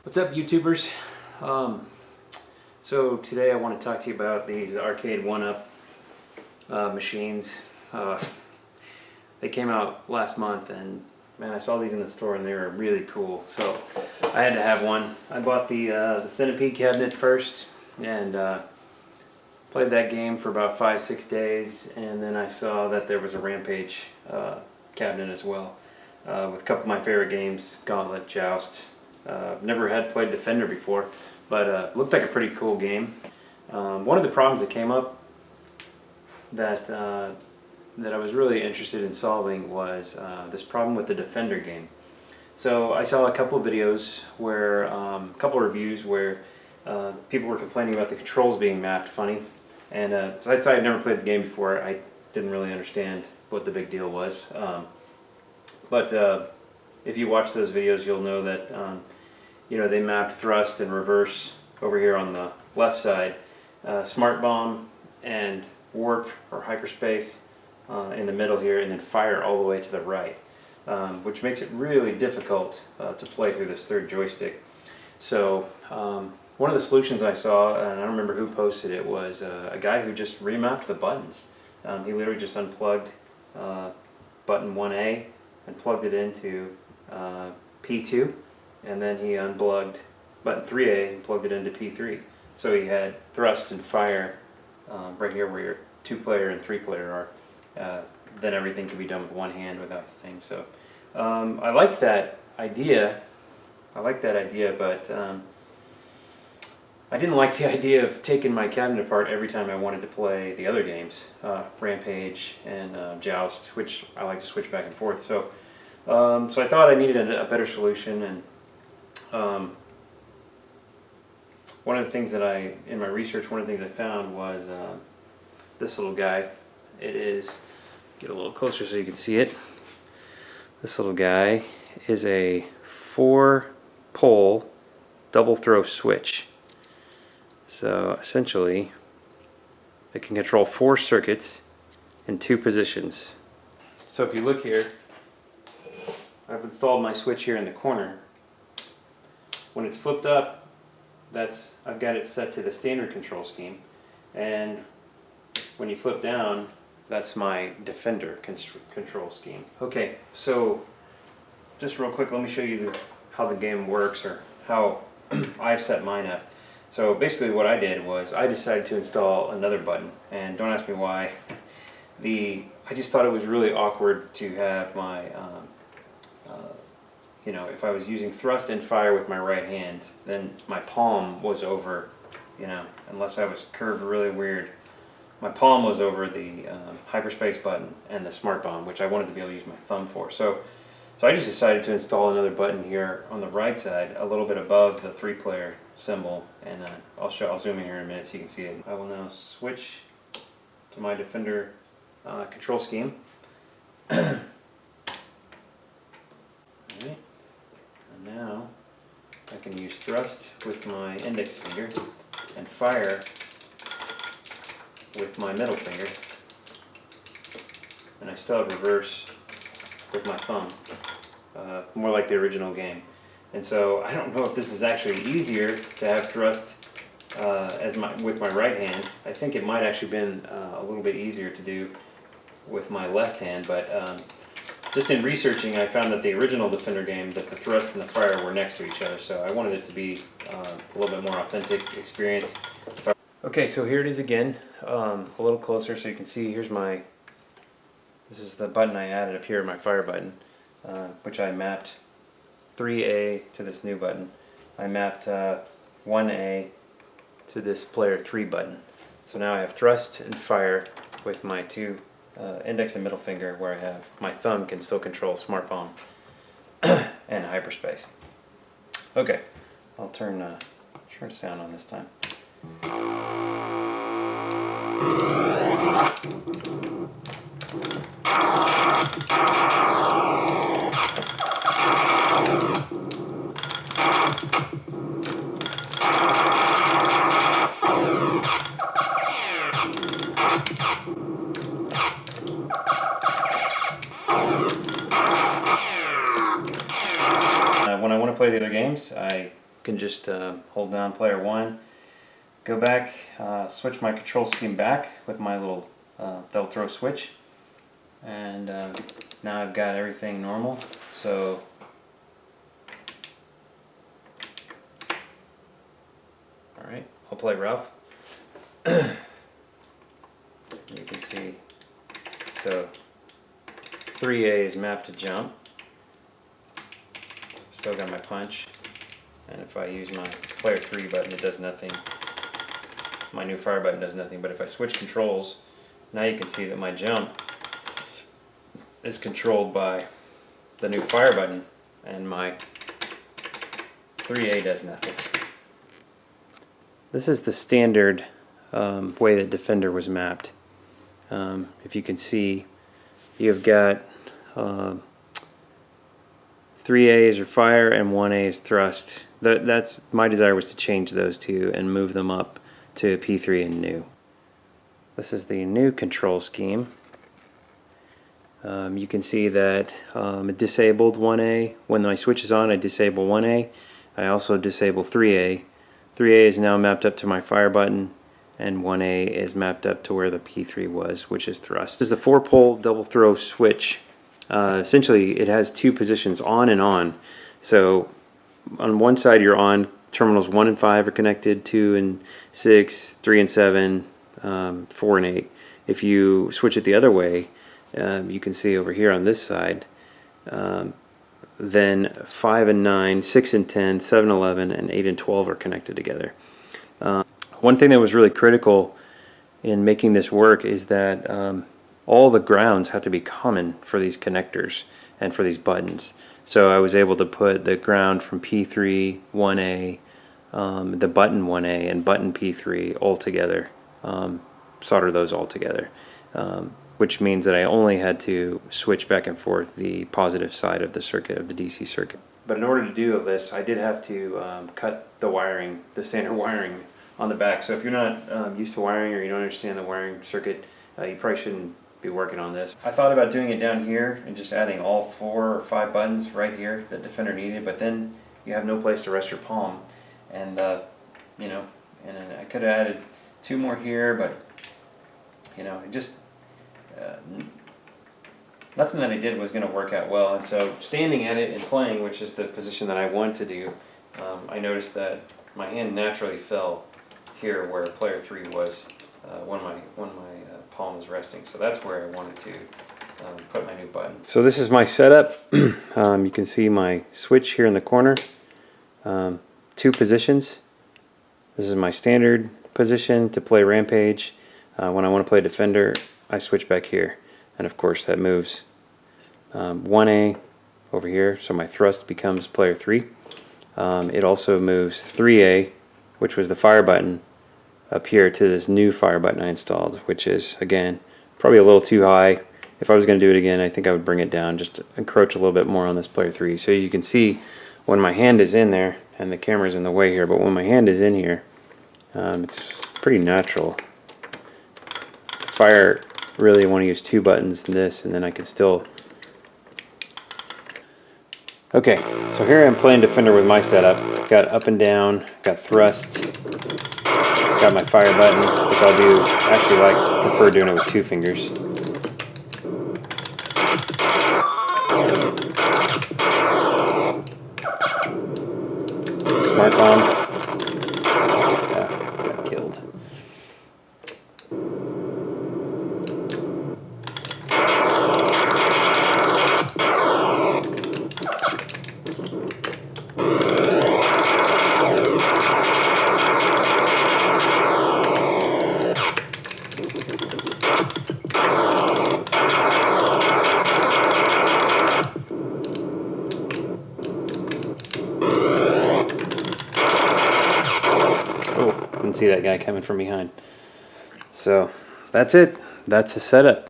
What's up, YouTubers? So today I want to talk to you about these Arcade1UP machines. They came out last month, and man, I saw these in the store and they were really cool. So I had to have one. I bought the Centipede cabinet first and played that game for about 5-6 days, and then I saw that there was a Rampage cabinet as well with a couple of my favorite games, Gauntlet, Joust. Never had played Defender before, but looked like a pretty cool game. One of the problems that came up that I was really interested in solving was this problem with the Defender game. So I saw a couple of videos where, a couple of reviews where people were complaining about the controls being mapped funny, and so I had never played the game before. I didn't really understand what the big deal was, but if you watch those videos, you'll know that you know, they mapped thrust and reverse over here on the left side, smart bomb and warp or hyperspace in the middle here, and then fire all the way to the right, which makes it really difficult to play through this third joystick. So one of the solutions I saw, and I don't remember who posted it, was a guy who just remapped the buttons. He literally just unplugged button 1A and plugged it into P2, and then he unplugged button 3A and plugged it into P3. So he had thrust and fire right here where your 2-player and 3-player are. Then everything can be done with one hand without the thing. So I like that idea. But I didn't like the idea of taking my cabinet apart every time I wanted to play the other games, Rampage and Joust, which I like to switch back and forth. So I thought I needed a better solution, and one of the things that in my research, one of the things I found was this little guy. It is, get a little closer so you can see it. This little guy is a 4-pole double throw switch. So essentially, it can control 4 circuits in 2 positions. So if you look here, I've installed my switch here in the corner. When it's flipped up, I've got it set to the standard control scheme, and when you flip down, that's my Defender control scheme. Okay, so just real quick, let me show you how the game works, or how I've set mine up. So basically what I did was I decided to install another button, and don't ask me why. I just thought it was really awkward to have my you know, if I was using thrust and fire with my right hand, then my palm was over, you know, unless I was curved really weird, my palm was over the hyperspace button and the smart bomb, which I wanted to be able to use my thumb for. So I just decided to install another button here on the right side, a little bit above the 3-player symbol, and I'll zoom in here in a minute so you can see it. I will now switch to my Defender control scheme. And now I can use thrust with my index finger and fire with my middle finger, and I still have reverse with my thumb, more like the original game. And so I don't know if this is actually easier to have thrust with my right hand. I think it might actually been a little bit easier to do with my left hand, but just in researching, I found that the original Defender game, that the thrust and the fire were next to each other, so I wanted it to be a little bit more authentic experience. Okay, so here it is again, a little closer so you can see. This is the button I added up here, my fire button, which I mapped 3A to this new button. I mapped 1A to this player 3 button. So now I have thrust and fire with my 2 index and middle finger, where I have my thumb can still control smart bomb and hyperspace. Okay, I'll turn sound on this time. When I want to play the other games, I can just hold down player 1, go back, switch my control scheme back with my little double throw switch, and now I've got everything normal. So alright, I'll play rough. You can see, so 3A is mapped to jump. Still got my punch, and if I use my player 3 button, it does nothing. My new fire button does nothing, but if I switch controls, now you can see that my jump is controlled by the new fire button, and my 3A does nothing. This is the standard way that Defender was mapped. If you can see, you've got 3A is your fire and 1A is thrust. That's my desire, was to change those two and move them up to P3 and new. This is the new control scheme. You can see that it disabled 1A. When my switch is on, I disable 1A. I also disable 3A. 3A is now mapped up to my fire button, and 1A is mapped up to where the P3 was, which is thrust. This is the 4-pole double throw switch. Essentially, it has two positions, on and on. So on one side you're on, terminals 1 and 5 are connected, 2 and 6, 3 and 7, 4 and 8. If you switch it the other way, you can see over here on this side, then 5 and 9, 6 and 10, 7 and 11, and 8 and 12 are connected together. One thing that was really critical in making this work is that all the grounds have to be common for these connectors and for these buttons. So I was able to put the ground from P3, 1A, the button 1A and button P3 all together, solder those all together, which means that I only had to switch back and forth the positive side of the circuit, of the DC circuit. But in order to do all this, I did have to cut the wiring, the standard wiring on the back. So if you're not used to wiring, or you don't understand the wiring circuit, you probably shouldn't be working on this. I thought about doing it down here and just adding all 4 or 5 buttons right here that Defender needed, but then you have no place to rest your palm, and you know, and I could have added 2 more here, but you know, it just nothing that I did was going to work out well. And so standing at it and playing, which is the position that I want to do, I noticed that my hand naturally fell here where player 3 was when my palm was resting. So that's where I wanted to put my new button. So this is my setup. You can see my switch here in the corner. 2 positions. This is my standard position to play Rampage. When I want to play Defender, I switch back here, and of course that moves 1A over here, so my thrust becomes player 3. It also moves 3A, which was the fire button, up here to this new fire button I installed, which is, again, probably a little too high. If I was going to do it again, I think I would bring it down, just encroach a little bit more on this player 3. So you can see when my hand is in there, and the camera's in the way here, but when my hand is in here, it's pretty natural. Fire, really want to use 2 buttons in this, and then I could still... Okay, so here I'm playing Defender with my setup. Got up and down, got thrust, got my fire button, which I'll do, actually prefer doing it with 2 fingers. Smart bomb. Yeah, got killed. Oh, didn't see that guy coming from behind. So that's it. That's the setup.